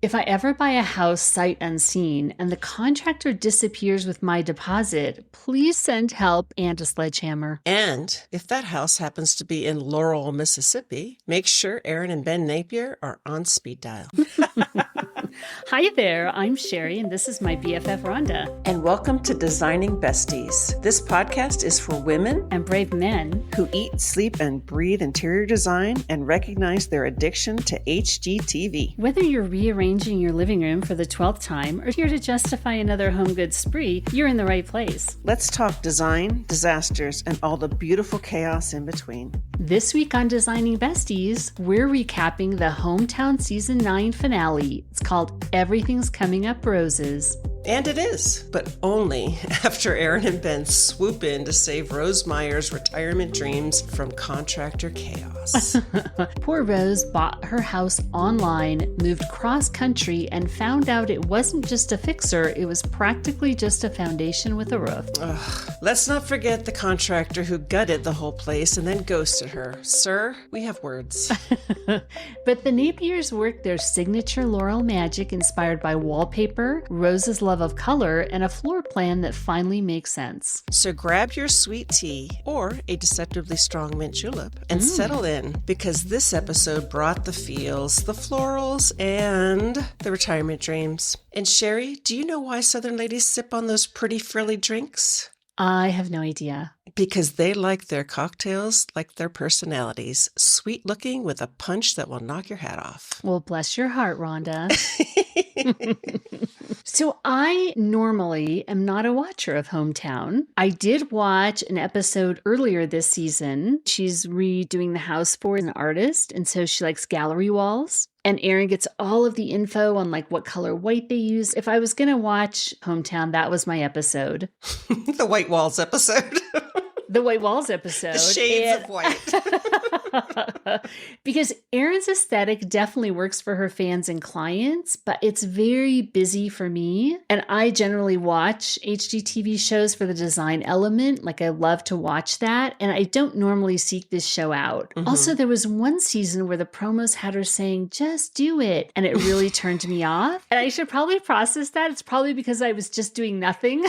If I ever buy a house sight unseen and the contractor disappears with my deposit, please send help and a sledgehammer. And if that house happens to be in Laurel, Mississippi, make sure Erin and Ben Napier are on speed dial. Hi there, I'm Shari and this is my BFF Rhonda. And welcome to Designing Besties. This podcast is for women and brave men who eat, sleep, and breathe interior design and recognize their addiction to HGTV. Whether you're rearranging your living room for the 12th time or here to justify another home goods spree, you're in the right place. Let's talk design, disasters, and all the beautiful chaos in between. This week on Designing Besties, we're recapping the Hometown Season 9 finale. It's called Everything's Coming Up Roses. And it is, but only after Erin and Ben swoop in to save Rose Meyer's retirement dreams from contractor chaos. Poor Rose bought her house online, moved cross-country, and found out it wasn't just a fixer, it was practically just a foundation with a roof. Ugh. Let's not forget the contractor who gutted the whole place and then ghosted her. Sir, we have words. But the Napiers worked their signature Laurel magic inspired by wallpaper, Rose's love of color, and a floor plan that finally makes sense. So grab your sweet tea or a deceptively strong mint julep and settle in, because this episode brought the feels, the florals, and the retirement dreams. And Shari, do you know why Southern ladies sip on those pretty frilly drinks? I have no idea. Because they like their cocktails like their personalities, sweet looking with a punch that will knock your hat off. Well, bless your heart, Rhonda. So I normally am not a watcher of Hometown. I did watch an episode earlier this season. She's redoing the house for an artist, and so she likes gallery walls. And Erin gets all of the info on like what color white they use. If I was going to watch Hometown, that was my episode. The White Walls episode. The White Walls episode. The shades of white. Because Erin's aesthetic definitely works for her fans and clients, but it's very busy for me. And I generally watch HGTV shows for the design element. Like I love to watch that. And I don't normally seek this show out. Mm-hmm. Also, there was one season where the promos had her saying, just do it. And it really turned me off. And I should probably process that. It's probably because I was just doing nothing.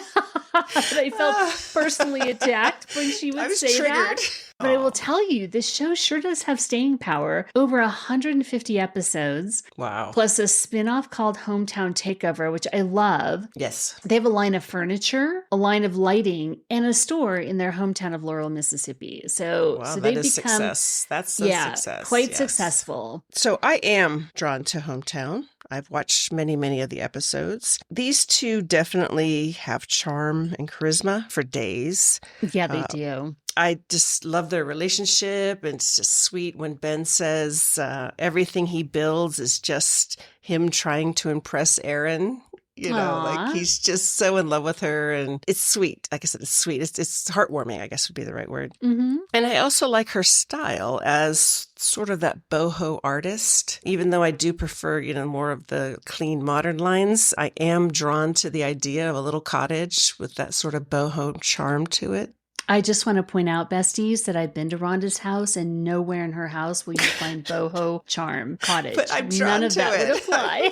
But I felt personally attacked when she would say triggered. That. But I will tell you, this show sure does have staying power. Over 150 episodes. Wow. Plus a spinoff called Hometown Takeover, which I love. Yes. They have a line of furniture, a line of lighting, and a store in their hometown of Laurel, Mississippi. So, wow, so that they've is become success. That's a success. Quite successful. So I am drawn to Hometown. I've watched many, many of the episodes. These two definitely have charm and charisma for days. Yeah, they do. I just love their relationship, and it's just sweet when Ben says everything he builds is just him trying to impress Erin. You know, Aww. like he's just so in love with her, and it's sweet. Like I said, it's sweet. It's heartwarming, I guess would be the right word. Mm-hmm. And I also like her style as sort of that boho artist. Even though I do prefer, more of the clean modern lines, I am drawn to the idea of a little cottage with that sort of boho charm to it. I just want to point out, besties, that I've been to Rhonda's house and nowhere in her house will you find boho charm cottage. But I'm drawn None of to that it. would apply.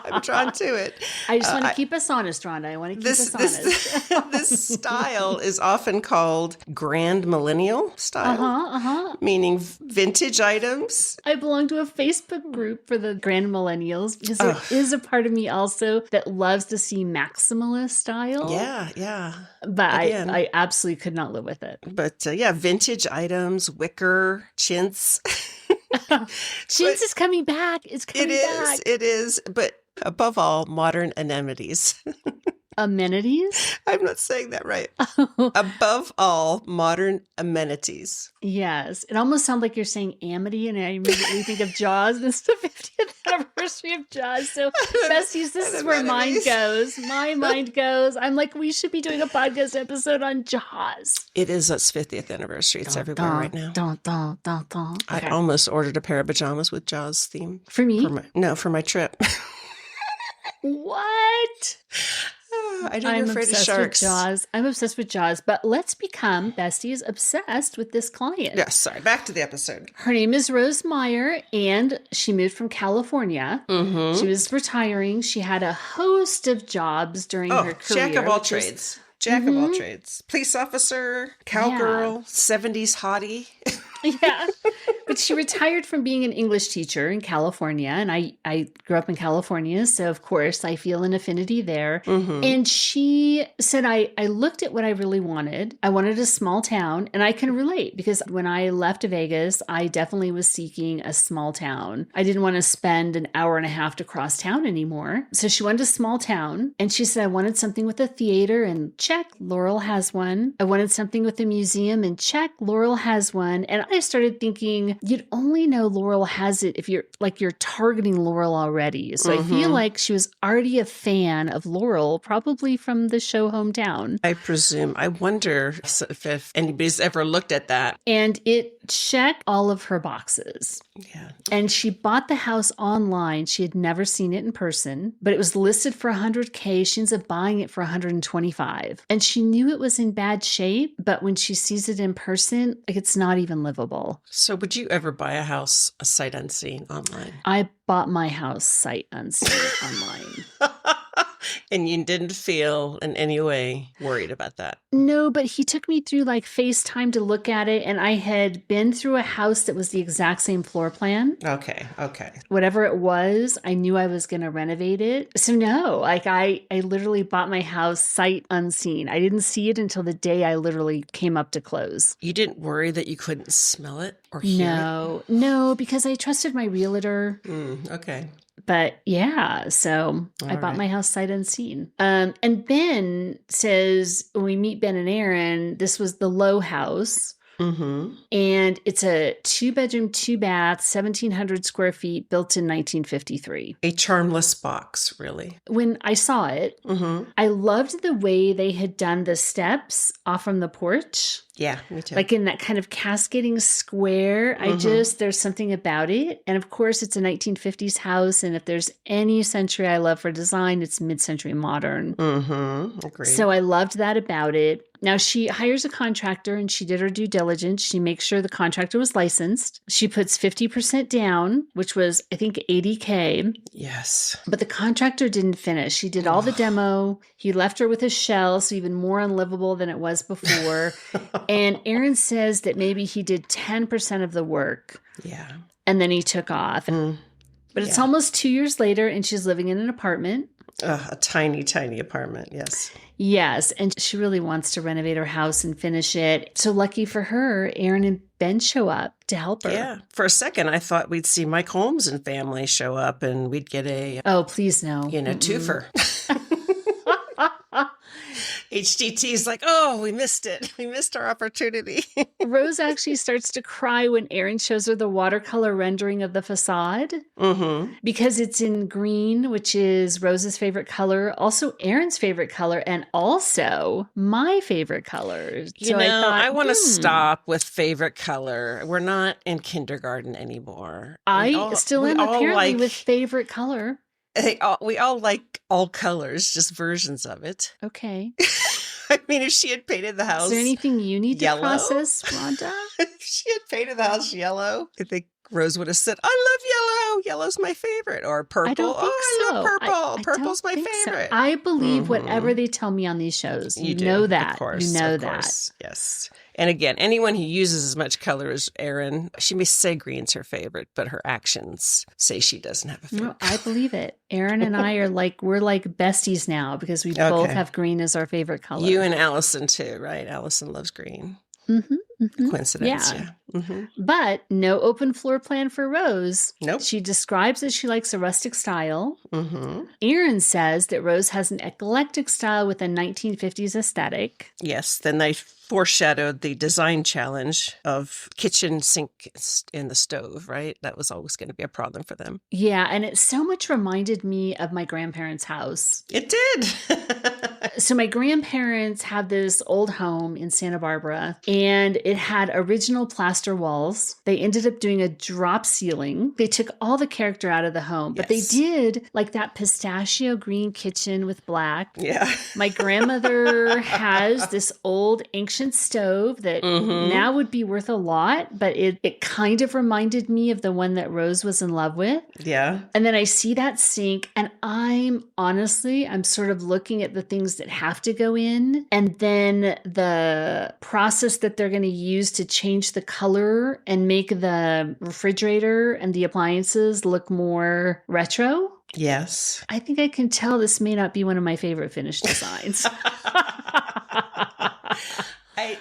I'm drawn to it. I just want to keep us honest, Rhonda. I want to keep us honest. This style is often called grand millennial style, meaning vintage items. I belong to a Facebook group for the grand millennials because there is a part of me also that loves to see maximalist style. Yeah. But I absolutely could not live with it. But vintage items, wicker, chintz. Chintz is coming back. It's coming back. It is. But above all, modern amenities. Amenities? I'm not saying that right. Above all, modern amenities. Yes. It almost sounds like you're saying amity, and I immediately think of Jaws. It's the 50th anniversary of Jaws. So, besties, this is where mine goes. My mind goes. I'm like, we should be doing a podcast episode on Jaws. It is its 50th anniversary. It's everywhere right now. Okay. I almost ordered a pair of pajamas with Jaws theme. For me? For my trip. What? I know you're I'm afraid of obsessed sharks. with Jaws. I'm obsessed with Jaws, but let's become besties obsessed with this client. Yes, sorry. Back to the episode. Her name is Rose Meyer, and she moved from California. Mm-hmm. She was retiring. She had a host of jobs during her career. Jack of all trades. Jack of all trades. Police officer, cowgirl, 70s hottie. Yeah. But she retired from being an English teacher in California. And I grew up in California. So, of course, I feel an affinity there. Mm-hmm. And she said, I looked at what I really wanted. I wanted a small town. And I can relate because when I left Vegas, I definitely was seeking a small town. I didn't want to spend an hour and a half to cross town anymore. So she wanted a small town. And she said, I wanted something with a theater, and check, Laurel has one. I wanted something with a museum, and check, Laurel has one. And I started thinking, you'd only know Laurel has it if you're targeting Laurel already. So I feel like she was already a fan of Laurel, probably from the show Hometown. I presume. I wonder if anybody's ever looked at that. And it checked all of her boxes. Yeah. And she bought the house online. She had never seen it in person, but it was listed for $100K. She ends up buying it for $125. And she knew it was in bad shape, but when she sees it in person, it's not even livable. So would you ever buy a house sight unseen online? I bought my house sight unseen online. And you didn't feel in any way worried about that? No, but he took me through like FaceTime to look at it. And I had been through a house that was the exact same floor plan. Okay. Whatever it was, I knew I was going to renovate it. So no, like I literally bought my house sight unseen. I didn't see it until the day I literally came up to close. You didn't worry that you couldn't smell it or hear it? No, because I trusted my realtor. Okay. But yeah, so I bought my house sight unseen. And Ben says, when we meet Ben and Erin, this was the Low house. Mm-hmm. And it's a 2-bedroom, 2-bath, 1,700 square feet, built in 1953. A charmless box, really. When I saw it, I loved the way they had done the steps off from the porch. Yeah, me too. Like in that kind of cascading square. There's something about it. And of course, it's a 1950s house. And if there's any century I love for design, it's mid-century modern. Agreed. So I loved that about it. Now, she hires a contractor and she did her due diligence. She makes sure the contractor was licensed. She puts 50% down, which was, I think, $80K. Yes. But the contractor didn't finish. He did all the demo. He left her with a shell, so even more unlivable than it was before. And Erin says that maybe he did 10% of the work. Yeah. And then he took off. But it's almost 2 years later and she's living in an apartment. A tiny, tiny apartment. Yes. Yes. And she really wants to renovate her house and finish it. So lucky for her, Erin and Ben show up to help her. Yeah. For a second, I thought we'd see Mike Holmes and family show up and we'd get a, oh, please no. twofer. HGT's like, oh, we missed it. We missed our opportunity. Rose actually starts to cry when Erin shows her the watercolor rendering of the facade because it's in green, which is Rose's favorite color, also Erin's favorite color, and also my favorite color. I want to stop with favorite color. We're not in kindergarten anymore. I still am apparently with favorite color. We all like all colors, just versions of it. Okay. I mean, if she had painted the house Is there anything you need to process, Rhonda? If she had painted the house yellow, I think Rose would have said, I love yellow. Yellow's my favorite. Or purple. I don't think I love purple. Purple's my favorite. So. I believe whatever they tell me on these shows. You know that. Of course. You know of that. Course. Yes. And again, anyone who uses as much color as Erin, she may say green's her favorite, but her actions say she doesn't have a favorite. No, I believe it. Erin and I we're like besties now because we both have green as our favorite color. You and Allison too, right? Allison loves green. Coincidence, yeah. But no open floor plan for Rose. Nope. She describes that she likes a rustic style. Erin says that Rose has an eclectic style with a 1950s aesthetic. Yes, then they foreshadowed the design challenge of kitchen sink in the stove, right? That was always going to be a problem for them. Yeah, and it so much reminded me of my grandparents' house. It did. So my grandparents had this old home in Santa Barbara, and it had original plaster plaster walls. They ended up doing a drop ceiling. They took all the character out of the home, but they did like that pistachio green kitchen with black. Yeah. My grandmother has this old ancient stove that now would be worth a lot, but it kind of reminded me of the one that Rose was in love with. Yeah. And then I see that sink, and I'm sort of looking at the things that have to go in, and then the process that they're going to use to change the color and make the refrigerator and the appliances look more retro. Yes. I think I can tell this may not be one of my favorite finished designs.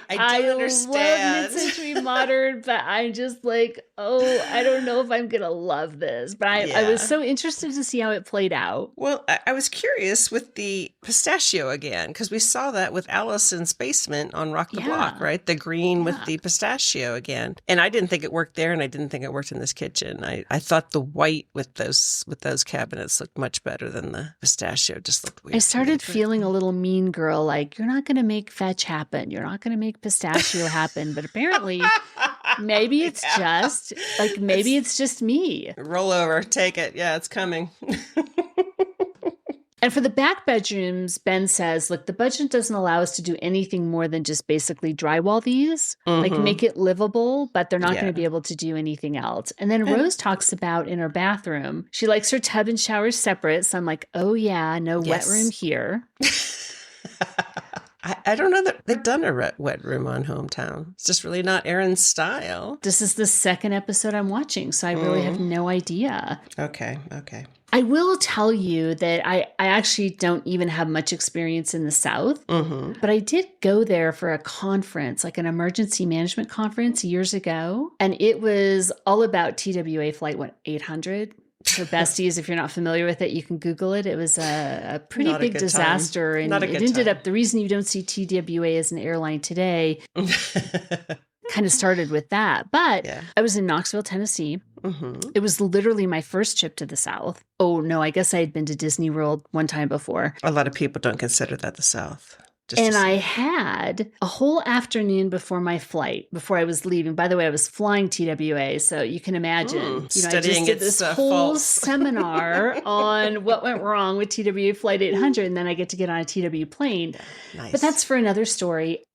I don't understand. Love mid-century modern, but I'm just like, I don't know if I'm going to love this. But I was so interested to see how it played out. Well, I was curious with the pistachio again, because we saw that with Allison's basement on Rock the Block, right? The green with the pistachio again. And I didn't think it worked there, and I didn't think it worked in this kitchen. I thought the white with those cabinets looked much better than the pistachio. Just looked weird. I started feeling a little mean girl, like, you're not going to make fetch happen. You're not going to make pistachio happen. But apparently, maybe it's it's just me. Roll over, take it. Yeah, it's coming. And for the back bedrooms, Ben says, look, the budget doesn't allow us to do anything more than just basically drywall these, like make it livable, but they're not going to be able to do anything else. And then Rose talks about in her bathroom, she likes her tub and shower separate. So I'm like, oh yeah, no wet room here. I don't know that they've done a wet room on Hometown. It's just really not Erin's style. This is the second episode I'm watching, so I really have no idea. Okay. I will tell you that I actually don't even have much experience in the South, but I did go there for a conference, like an emergency management conference years ago, and it was all about TWA Flight 800. For besties, if you're not familiar with it, you can Google it. It was a pretty big disaster. And it ended up, the reason you don't see TWA as an airline today kind of started with that. But I was in Knoxville, Tennessee. It was literally my first trip to the South. Oh, no, I guess I had been to Disney World one time before. A lot of people don't consider that the South. And I had a whole afternoon before my flight, before I was leaving. By the way, I was flying TWA, so you can imagine. I just did this whole seminar on what went wrong with TWA Flight 800, and then I get to get on a TW plane. Nice. But that's for another story.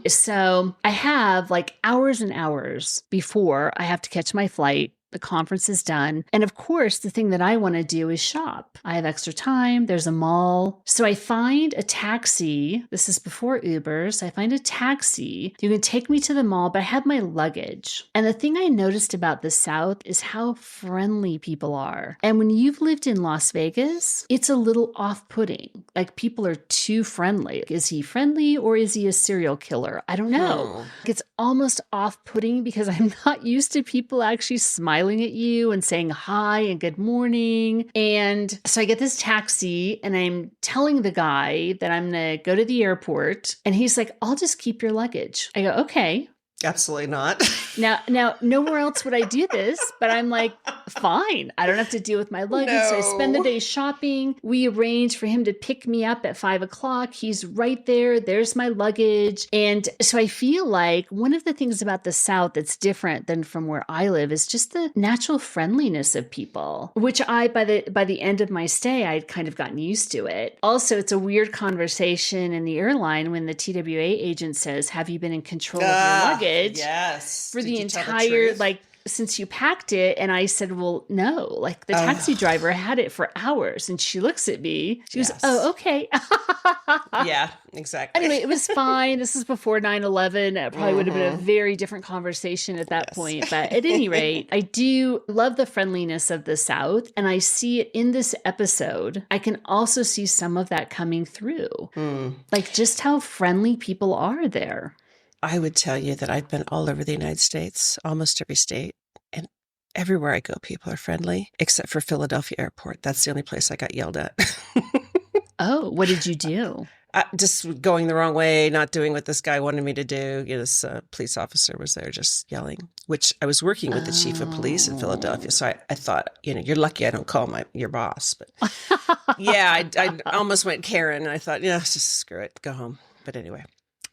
So I have like hours and hours before I have to catch my flight. The conference is done. And of course, the thing that I want to do is shop. I have extra time. There's a mall. So I find a taxi. This is before Ubers. I find a taxi. You can take me to the mall, but I have my luggage. And the thing I noticed about the South is how friendly people are. And when you've lived in Las Vegas, it's a little off-putting. Like people are too friendly. Is he friendly or is he a serial killer? I don't know. It's almost off-putting because I'm not used to people actually smiling at you and saying hi and good morning. And so I get this taxi and I'm telling the guy that I'm going to go to the airport. And he's like, I'll just keep your luggage. I go, okay. Absolutely not. Now, nowhere else would I do this, but I'm like, fine. I don't have to deal with my luggage. No. So I spend the day shopping. We arrange for him to pick me up at 5:00. He's right there. There's my luggage. And so I feel like one of the things about the South that's different than from where I live is just the natural friendliness of people, which by the end of my stay, I'd kind of gotten used to it. Also, it's a weird conversation in the airline when the TWA agent says, have you been in control of your luggage? Yes. For the entire, since you packed it. And I said, well, no, like the taxi driver had it for hours. And she looks at me. She goes, oh, okay. Yeah, exactly. Anyway, it was fine. This is before 9/11. It probably would have been a very different conversation at that point. But at any rate, I do love the friendliness of the South. And I see it in this episode. I can also see some of that coming through. Like just how friendly people are there. I would tell you that I've been all over the United States, almost every state, and everywhere I go, people are friendly, except for Philadelphia Airport. That's the only place I got yelled at. Oh, what did you do? Just going the wrong way, not doing what this guy wanted me to do. This police officer was there just yelling, which I was working with the chief of police in Philadelphia. So I thought, you're lucky I don't call your boss. But yeah, I almost went Karen, and I thought, just screw it, go home. But anyway.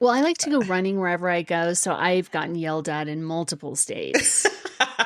Well, I like to go running wherever I go, so I've gotten yelled at in multiple states.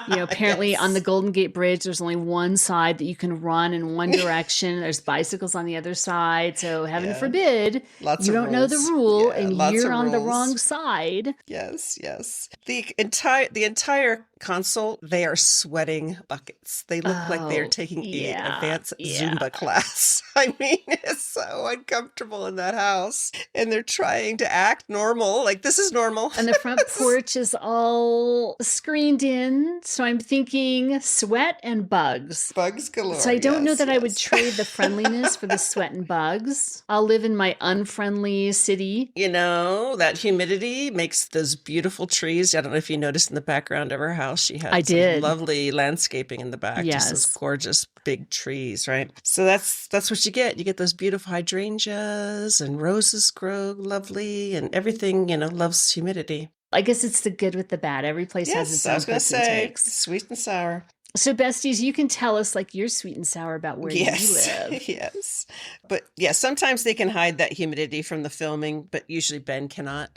Apparently Yes. on the Golden Gate Bridge, there's only one side that you can run in one direction. There's bicycles on the other side. So heaven forbid Lots you of don't know the rules. rule Yeah, and lots you're of on the rules. wrong side. Yes, yes. The entire console, they are sweating buckets. They look like they are taking an advanced Zumba class. I mean, it's so uncomfortable in that house. And they're trying to act normal, like this is normal. And the front porch is all screened in. So I'm thinking sweat and bugs. Bugs galore. So I don't know that I would trade the friendliness for the sweat and bugs. I'll live in my unfriendly city. That humidity makes those beautiful trees. I don't know if you noticed in the background of her house, she had some lovely landscaping in the back. Yes. Just those gorgeous big trees, right? So that's what you get. You get those beautiful hydrangeas and roses grow lovely and everything, loves humidity. I guess it's the good with the bad. Every place has its own puts and takes. Sweet and sour. So besties, you can tell us like you're sweet and sour about where you live. Yes. But yeah, sometimes they can hide that humidity from the filming, but usually Ben cannot.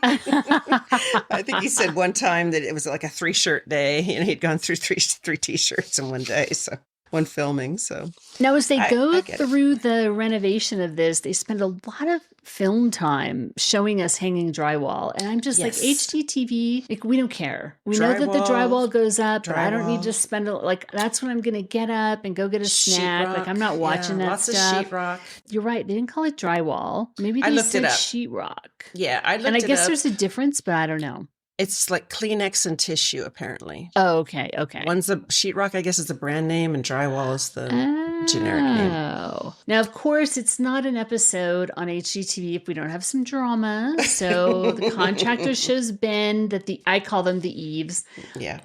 I think he said one time that it was like a 3-shirt day. He'd gone through three t-shirts in one day. So one filming. So now, as they go through the renovation of this, they spend a lot of film time showing us hanging drywall. And I'm just like, HGTV, like, we don't care. We know that the drywall goes up, but I don't need to spend that's when I'm going to get up and go get a snack. Like, I'm not watching that stuff. Lots of sheetrock. You're right. They didn't call it drywall. Maybe they said sheetrock. Yeah, I looked it up. And I guess there's a difference, but I don't know. It's like Kleenex and tissue, apparently. Oh, okay. One's a sheetrock, I guess, is the brand name, and drywall is the generic name. Now, of course, it's not an episode on HGTV if we don't have some drama. So the contractor shows Ben that I call them the Eves,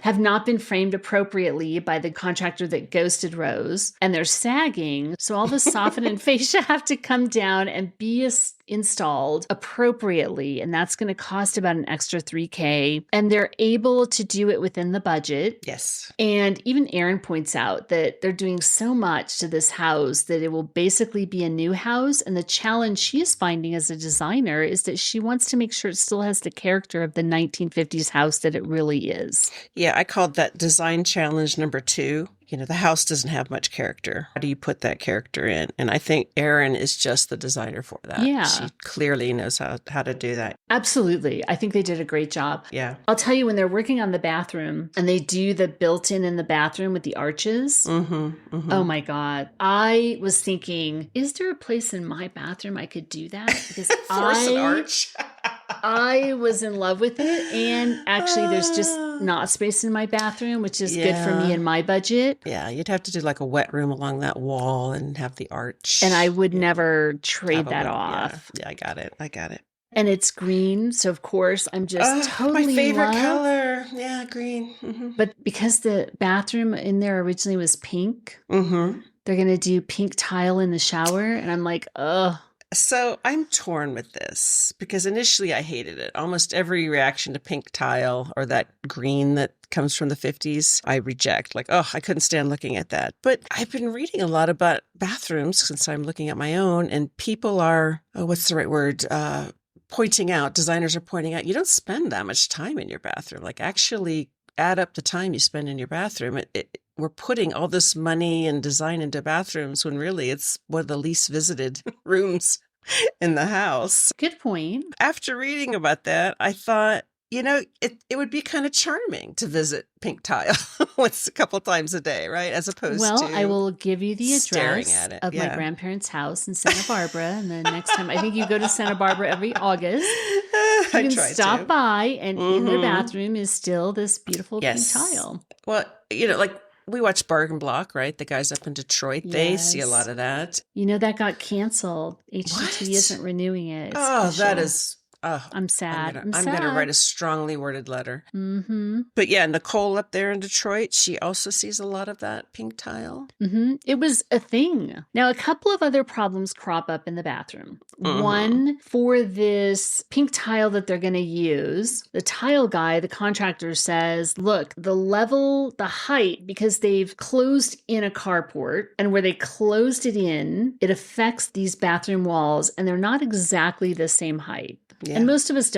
have not been framed appropriately by the contractor that ghosted Rose, and they're sagging. So all the soffit and fascia have to come down and be installed appropriately, and that's going to cost about an extra $3,000, and they're able to do it within the budget. Yes. And even Erin points out that they're doing so much to this house that it will basically be a new house, and the challenge she is finding as a designer is that she wants to make sure it still has the character of the 1950s house that it really is. Yeah, I called that design challenge number 2. The house doesn't have much character. How do you put that character in? And I think Erin is just the designer for that. Yeah. She clearly knows how to do that. Absolutely. I think they did a great job. Yeah. I'll tell you, when they're working on the bathroom and they do the built-in in the bathroom with the arches. Oh my God. I was thinking, is there a place in my bathroom I could do that? Because Force an arch. I was in love with it. And actually, there's just not space in my bathroom, which is good for me and my budget. Yeah, you'd have to do like a wet room along that wall and have the arch. And I would never trade that off. Yeah, I got it. And it's green, so of course I'm just totally my favorite color. Yeah, green. Mm-hmm. But because the bathroom in there originally was pink, they're going to do pink tile in the shower, and I'm like, ugh. So I'm torn with this because initially I hated it. Almost every reaction to pink tile or that green that comes from the 50s, I reject. Like, I couldn't stand looking at that. But I've been reading a lot about bathrooms since I'm looking at my own, and people are, what's the right word? Designers are pointing out, you don't spend that much time in your bathroom. Like, actually add up the time you spend in your bathroom. We're putting all this money and design into bathrooms when really it's one of the least visited rooms in the house. Good point. After reading about that, I thought, it would be kind of charming to visit pink tile once a couple times a day, right? As opposed to I will give you the address of my Yeah. grandparents' house in Santa Barbara. And the next time, I think you go to Santa Barbara every August. You can stop by, and in their bathroom is still this beautiful pink tile. Well, like, we watch Bargain Block, right? The guys up in Detroit, they see a lot of that. That got canceled. HGTV isn't renewing it. That is... I'm sad. I'm going to write a strongly worded letter. Mm-hmm. But yeah, Nicole up there in Detroit, she also sees a lot of that pink tile. Mm-hmm. It was a thing. Now, a couple of other problems crop up in the bathroom. One, for this pink tile that they're going to use, the tile guy, the contractor, says, look, the height, because they've closed in a carport, and where they closed it in, it affects these bathroom walls, and they're not exactly the same height. Yeah. And most of us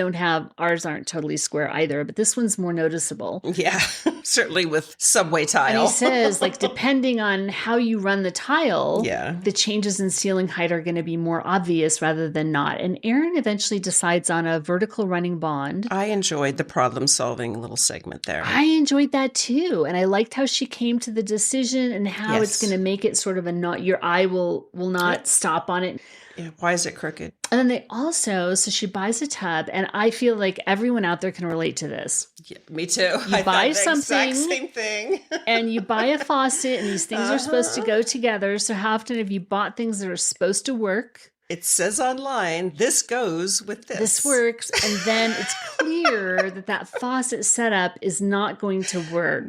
ours aren't totally square either, but this one's more noticeable. Yeah, certainly with subway tile. And he says, like, depending on how you run the tile, the changes in ceiling height are going to be more obvious rather than not. And Erin eventually decides on a vertical running bond. I enjoyed the problem-solving little segment there. I enjoyed that too. And I liked how she came to the decision and how it's going to make it sort of your eye will not stop on it. Yeah, why is it crooked? And then they also, so she buys a tub, and I feel like everyone out there can relate to this. Yeah, me too. You buy something, exact same thing. and you buy a faucet, and these things are supposed to go together. So how often have you bought things that are supposed to work? It says online, this goes with this. This works, and then it's clear that faucet setup is not going to work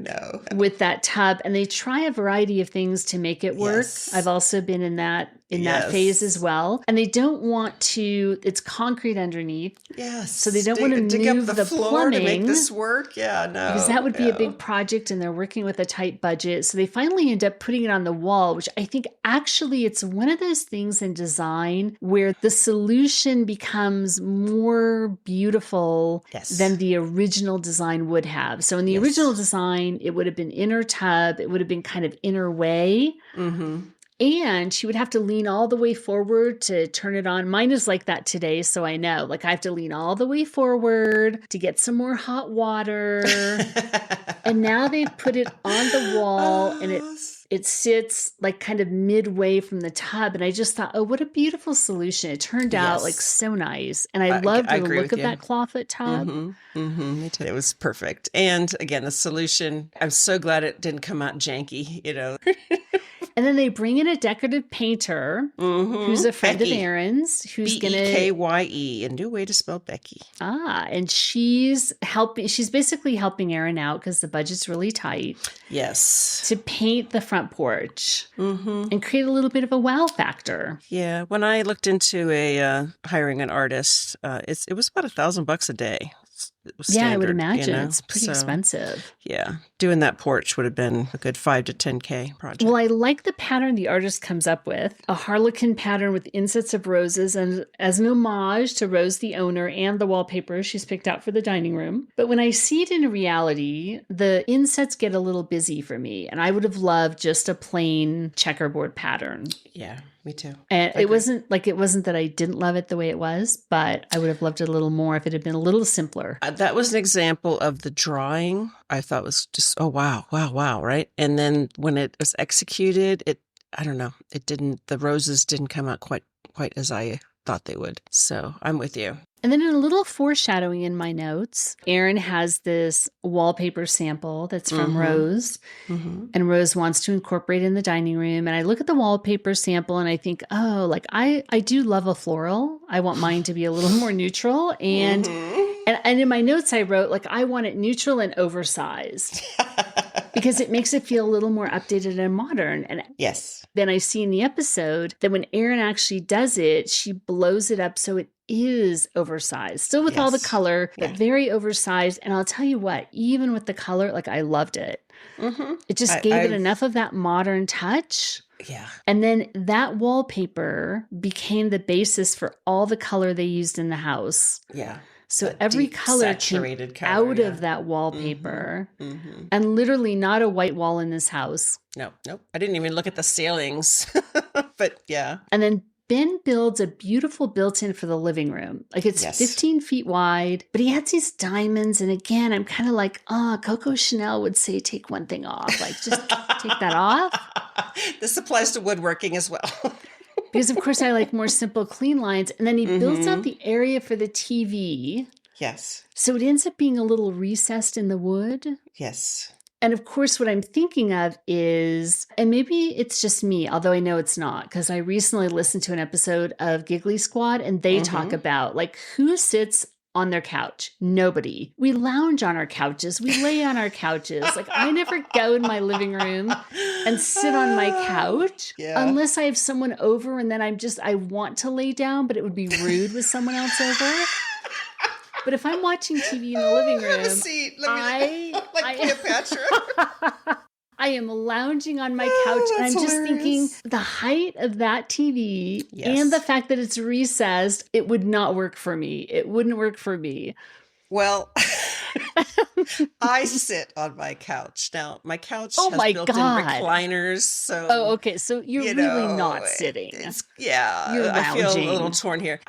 with that tub. And they try a variety of things to make it work. Yes. I've also been in that phase as well. And they don't want to, it's concrete underneath. Yes. So they don't want to dig move up the floor plumbing to make this work. Yeah, no. Because that would be a big project and they're working with a tight budget. So they finally end up putting it on the wall, which I think actually it's one of those things in design where the solution becomes more beautiful than the original design would have. So in the original design, it would have been inner tub. It would have been kind of inner way. Mm-hmm. And she would have to lean all the way forward to turn it on. Mine is like that today, so I know. Like I have to lean all the way forward to get some more hot water. And now they've put it on the wall and it sits like kind of midway from the tub. And I just thought, oh, what a beautiful solution. It turned out like so nice. And I loved the look of that clawfoot tub. Mm-hmm. Mm-hmm. Me too. It was perfect. And again, the solution, I'm so glad it didn't come out janky, you know. And then they bring in a decorative painter who's a friend of Erin's, who's going to Bekye, a new way to spell Becky. And she's helping. She's basically helping Erin out because the budget's really tight. Yes, to paint the front porch and create a little bit of a wow factor. Yeah, when I looked into hiring an artist, it was about $1,000 a day. Standard, I would imagine. You know? It's pretty expensive. Yeah. Doing that porch would have been a good $5,000 to $10,000 project. Well, I like the pattern the artist comes up with, a harlequin pattern with insets of roses and as an homage to Rose, the owner, and the wallpaper she's picked out for the dining room. But when I see it in reality, the insets get a little busy for me, and I would have loved just a plain checkerboard pattern. Yeah. Me too. And it wasn't that I didn't love it the way it was, but I would have loved it a little more if it had been a little simpler. That was an example of the drawing I thought was just, oh, wow, right? And then when it was executed, the roses didn't come out quite as I thought they would. So I'm with you. And then in a little foreshadowing in my notes, Erin has this wallpaper sample that's from Rose, and Rose wants to incorporate in the dining room. And I look at the wallpaper sample and I think, oh, like I do love a floral. I want mine to be a little more neutral. And in my notes, I wrote, like, I want it neutral and oversized because it makes it feel a little more updated and modern. And then I see in the episode that when Erin actually does it, she blows it up so it is oversized, still with all the color, but very oversized. And I'll tell you what, even with the color, like I loved it. It just gave it enough of that modern touch. Yeah. And then that wallpaper became the basis for all the color they used in the house. Yeah. So every color came out of that wallpaper and literally not a white wall in this house. Nope. I didn't even look at the ceilings, but yeah. And then Ben builds a beautiful built-in for the living room. Like it's 15 feet wide, but he adds these diamonds. And again, I'm kind of like, Coco Chanel would say, take one thing off. Like just take that off. This applies to woodworking as well. Because of course I like more simple, clean lines. And then he builds out the area for the TV. Yes. So it ends up being a little recessed in the wood. Yes. And of course, what I'm thinking of is, and maybe it's just me, although I know it's not, because I recently listened to an episode of Giggly Squad and they talk about like who sits on their couch. Nobody. We lounge on our couches. We lay on our couches. Like I never go in my living room and sit on my couch unless I have someone over and then I want to lay down, but it would be rude with someone else over. But if I'm watching TV in the living room, have a seat. Let me like Cleopatra. I am lounging on my couch and I'm just thinking the height of that TV and the fact that it's recessed, it would not work for me. It wouldn't work for me. Well, I sit on my couch. Now, my couch has built-in recliners, so... Oh, okay. So you're really not sitting. You're I feel a little torn here.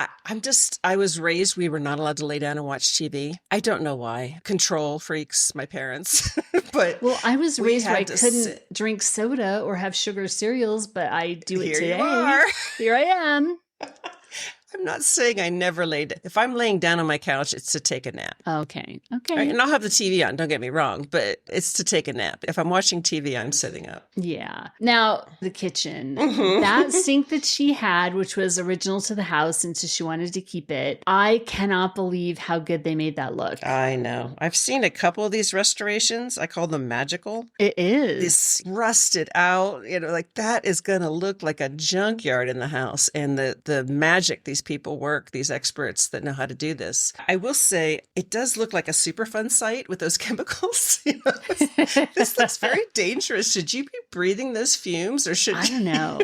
I was raised, we were not allowed to lay down and watch TV. I don't know why. Control freaks, my parents. But well, I was raised where I couldn't drink soda or have sugar cereals, but I do it today. Here you are. Here I am. I'm not saying I never laid. If I'm laying down on my couch, it's to take a nap. Okay. Right? And I'll have the TV on, don't get me wrong, but it's to take a nap. If I'm watching TV, I'm sitting up. Yeah. Now, the kitchen. That sink that she had, which was original to the house, and so she wanted to keep it. I cannot believe how good they made that look. I know. I've seen a couple of these restorations. I call them magical. It is. This rusted out, like that is going to look like a junkyard in the house. And the magic these people work, these experts that know how to do this. I will say it does look like a Superfund site with those chemicals. This looks very dangerous. Should you be breathing those fumes or I don't know.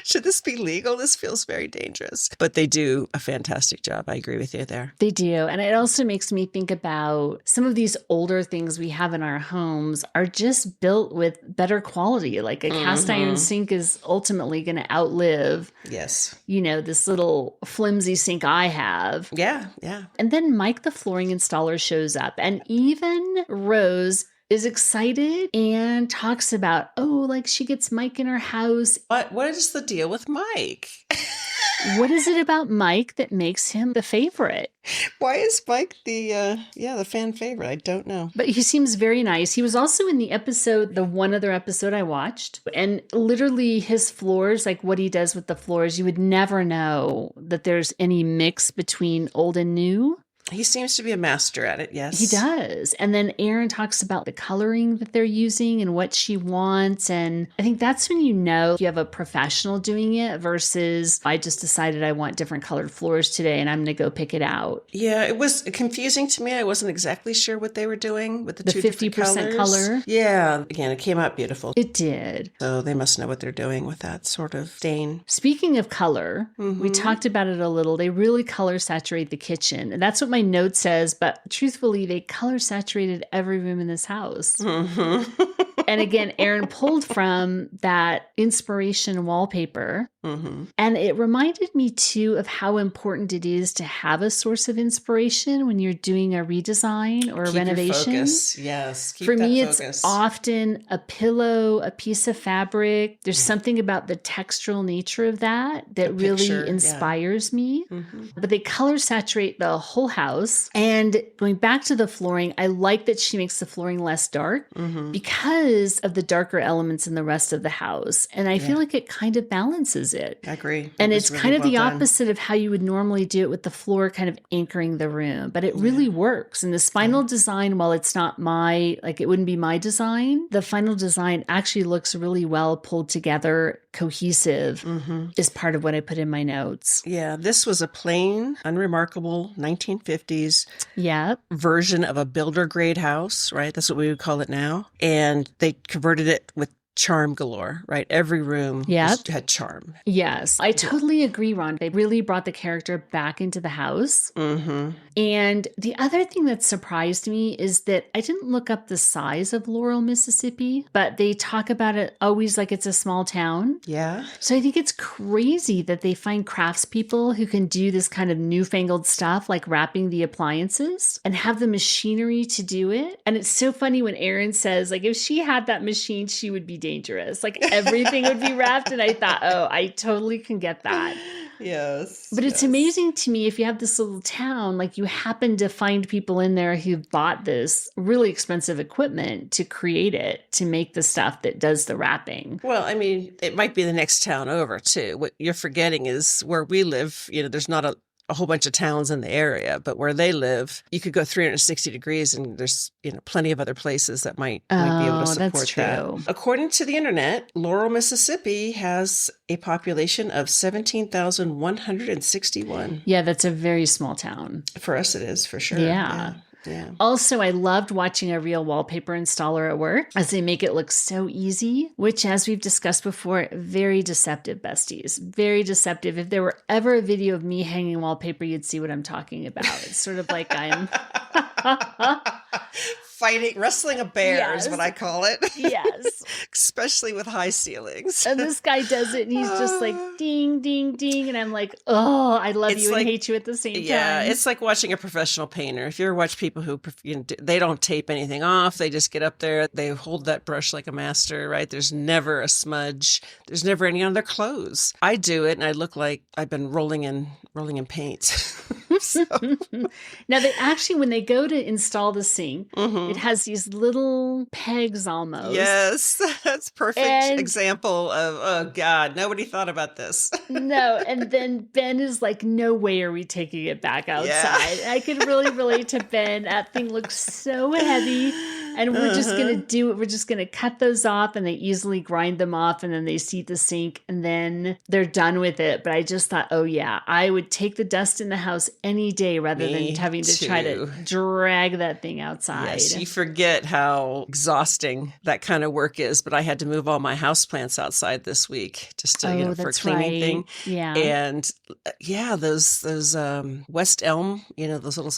Should this be legal? This feels very dangerous. But they do a fantastic job. I agree with you there. They do. And it also makes me think about some of these older things we have in our homes are just built with better quality. Like a cast iron sink is ultimately going to outlive, this little flimsy sink I have. Yeah, yeah. And then Mike, the flooring installer, shows up. And even Rose is excited and talks about, she gets Mike in her house. What is the deal with Mike? What is it about Mike that makes him the favorite? Why is Mike the fan favorite? I don't know. But he seems very nice. He was also in the one other episode I watched. And literally his floors, like what he does with the floors, you would never know that there's any mix between old and new. He seems to be a master at it, yes. He does. And then Erin talks about the coloring that they're using and what she wants. And I think that's when you know you have a professional doing it versus I just decided I want different colored floors today and I'm going to go pick it out. Yeah, it was confusing to me. I wasn't exactly sure what they were doing with the two 50% different color. Yeah. Again, it came out beautiful. It did. So they must know what they're doing with that sort of stain. Speaking of color, we talked about it a little. They really color saturate the kitchen. And that's what my note says, but truthfully, they color saturated every room in this house. And again, Erin pulled from that inspiration wallpaper. And it reminded me too of how important it is to have a source of inspiration when you're doing a redesign or a renovation. Your focus. Yes. For me, it's often a pillow, a piece of fabric. There's something about the textural nature of that really inspires me. But they color saturate the whole house. And going back to the flooring, I like that she makes the flooring less dark because of the darker elements in the rest of the house. And I feel like it kind of balances it. I agree. And it's really kind of the opposite of how you would normally do it with the floor kind of anchoring the room. But it really works. And this final design, while it's not it wouldn't be my design, the final design actually looks really well pulled together, cohesive, is part of what I put in my notes. Yeah, this was a plain, unremarkable 1950s version of a builder grade house, right? That's what we would call it now. And they converted it with charm galore, right? Every room had charm. Yes, I totally agree, Ron. They really brought the character back into the house. And the other thing that surprised me is that I didn't look up the size of Laurel, Mississippi, but they talk about it always like it's a small town. Yeah. So I think it's crazy that they find craftspeople who can do this kind of newfangled stuff, like wrapping the appliances and have the machinery to do it. And it's so funny when Erin says, like, if she had that machine, she would be dangerous. Like everything would be wrapped. And I thought, I totally can get that. Yes. But it's amazing to me if you have this little town, like you happen to find people in there who bought this really expensive equipment to create it, to make the stuff that does the wrapping. Well, I mean, it might be the next town over too. What you're forgetting is where we live, there's not a whole bunch of towns in the area, but where they live, you could go 360 degrees and there's, plenty of other places that might be able to support that's true. that. According to the internet, Laurel, Mississippi has a population of 17,161. Yeah, that's a very small town. For us, it is, for sure. Yeah. Yeah. Also, I loved watching a real wallpaper installer at work as they make it look so easy, which, as we've discussed before, very deceptive, besties. Very deceptive. If there were ever a video of me hanging wallpaper, you'd see what I'm talking about. It's sort of like I'm wrestling a bear Yes. is what I call it. Yes. Especially with high ceilings. And this guy does it and he's just like ding, ding, ding. And I'm like, oh, I love It's you like- and hate you at the same time. Yeah, it's like watching a professional painter. If you ever watch people who, they don't tape anything off, they just get up there, they hold that brush like a master, right? There's never a smudge. There's never any on their clothes. I do it and I look like I've been rolling in paint. So, Now, they actually, when they go to install the sink, mhm. it has these little pegs almost. Yes, that's perfect And- example of, oh God, nobody thought about this. No, and then Ben is like, no way are we taking it back outside. I could really relate to Ben. That thing looks so heavy. And we're just going to do it. We're just going to cut those off, and they easily grind them off, and then they seat the sink, and then they're done with it. But I just thought, oh yeah, I would take the dust in the house any day rather Me than having to try to too. drag that thing outside. Yes, you forget how exhausting that kind of work is. But I had to move all my houseplants outside this week just to, for a that's cleaning right. thing. Yeah. And yeah, those West Elm, those little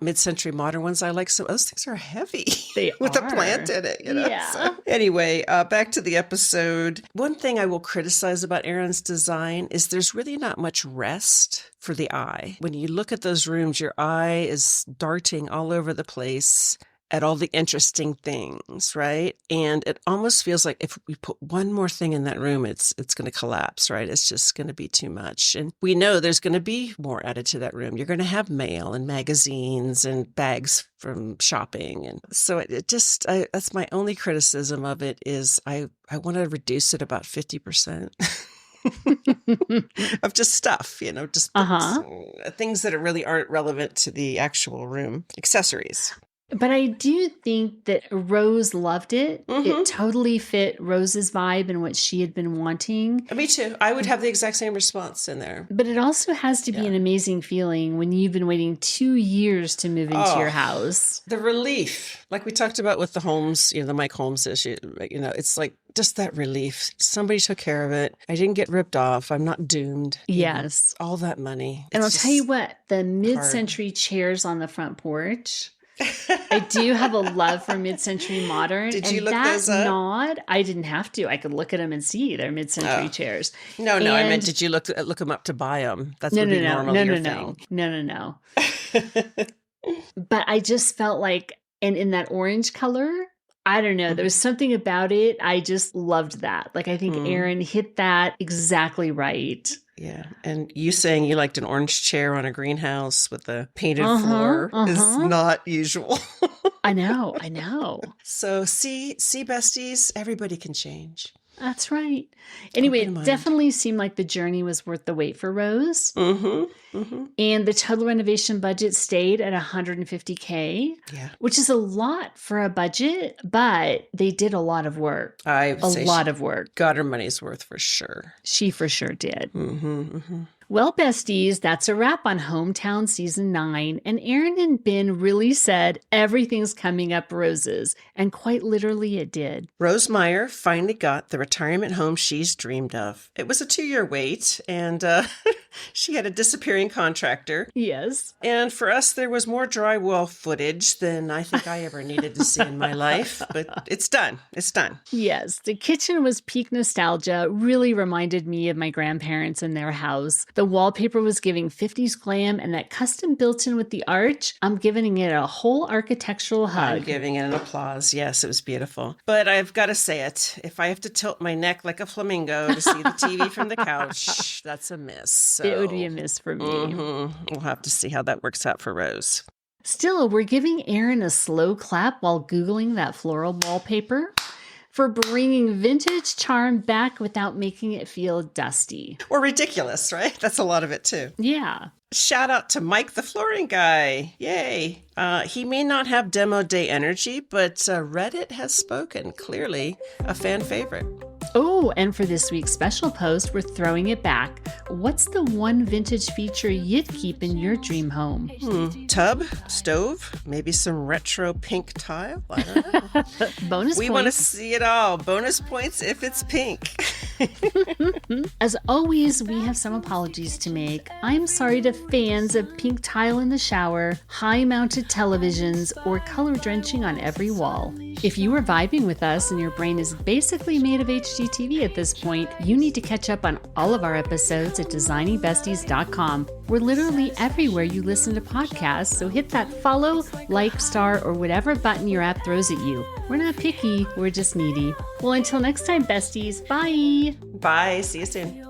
mid-century modern ones I like. So those things are heavy. They with a are. plant in it, Yeah. So, anyway, back to the episode. One thing I will criticize about Erin's design is there's really not much rest for the eye. When you look at those rooms, your eye is darting all over the place at all the interesting things, right? And it almost feels like if we put one more thing in that room, it's going to collapse, right? It's just going to be too much. And we know there's going to be more added to that room. You're going to have mail and magazines and bags from shopping. And so that's my only criticism of it is I want to reduce it about 50%. Of just stuff, just things that really aren't relevant to the actual room, accessories. But I do think that Rose loved it. Mhm. It totally fit Rose's vibe and what she had been wanting. Me too. I would have the exact same response in there. But it also has to be an amazing feeling when you've been waiting 2 years to move into your house. The relief, like we talked about with the Holmes, the Mike Holmes issue, it's like just that relief. Somebody took care of it. I didn't get ripped off. I'm not doomed. Yes. All that money. And I'll It's tell you just what, the mid-century chairs on the front porch, I do have a love for mid-century modern. Did you and look that those up? nod, I didn't have to. I could look at them and see they're mid-century chairs. No, I meant, And- did you look them up to buy them? That's No, would be no, normally your no. thing. But I just felt like, and in that orange color, I don't know, there was something about it. I just loved that. Like, I think Erin hit that exactly right. Yeah. And you saying you liked an orange chair on a greenhouse with a painted floor is not usual. I know. So see, besties, everybody can change. That's right. Anyway, Open it mind. definitely seemed like the journey was worth the wait for Rose. Mm-hmm. And the total renovation budget stayed at $150K, Yeah. which is a lot for a budget, but they did a lot of work. I would say A lot of work. got her money's worth for sure. She for sure did. Mm-hmm. Well, besties, that's a wrap on Hometown Season 9. And Erin and Ben really said everything's coming up roses. And quite literally it did. Rose Meyer finally got the retirement home she's dreamed of. It was a 2-year wait, and she had a disappearing contractor. Yes. And for us, there was more drywall footage than I think I ever needed to see in my life. But it's done. It's done. Yes, the kitchen was peak nostalgia, really reminded me of my grandparents and their house. The wallpaper was giving 50s glam, and that custom built-in with the arch, I'm giving it a whole architectural hug. I'm giving it an applause. Yes, it was beautiful. But I've got to say it. If I have to tilt my neck like a flamingo to see the TV from the couch, that's a miss. So, It would be a miss for me. We'll have to see how that works out for Rose. Still, we're giving Erin a slow clap while Googling that floral wallpaper for bringing vintage charm back without making it feel dusty. Or ridiculous, right? That's a lot of it too. Yeah. Shout out to Mike, the flooring guy. Yay. He may not have demo day energy, but Reddit has spoken. Clearly a fan favorite. Oh, and for this week's special post, we're throwing it back. What's the one vintage feature you'd keep in your dream home? Tub, stove, maybe some retro pink tile. I don't know. Bonus We points. want to see it all. Bonus points if it's pink. As always, we have some apologies to make. I'm sorry to fans of pink tile in the shower, high-mounted televisions, or color drenching on every wall. If you were vibing with us and your brain is basically made of HGTV at this point, you need to catch up on all of our episodes at designingbesties.com. We're literally everywhere you listen to podcasts, so hit that follow, like, star, or whatever button your app throws at you. We're not picky, we're just needy. Well, until next time, besties, bye! Bye. See you soon.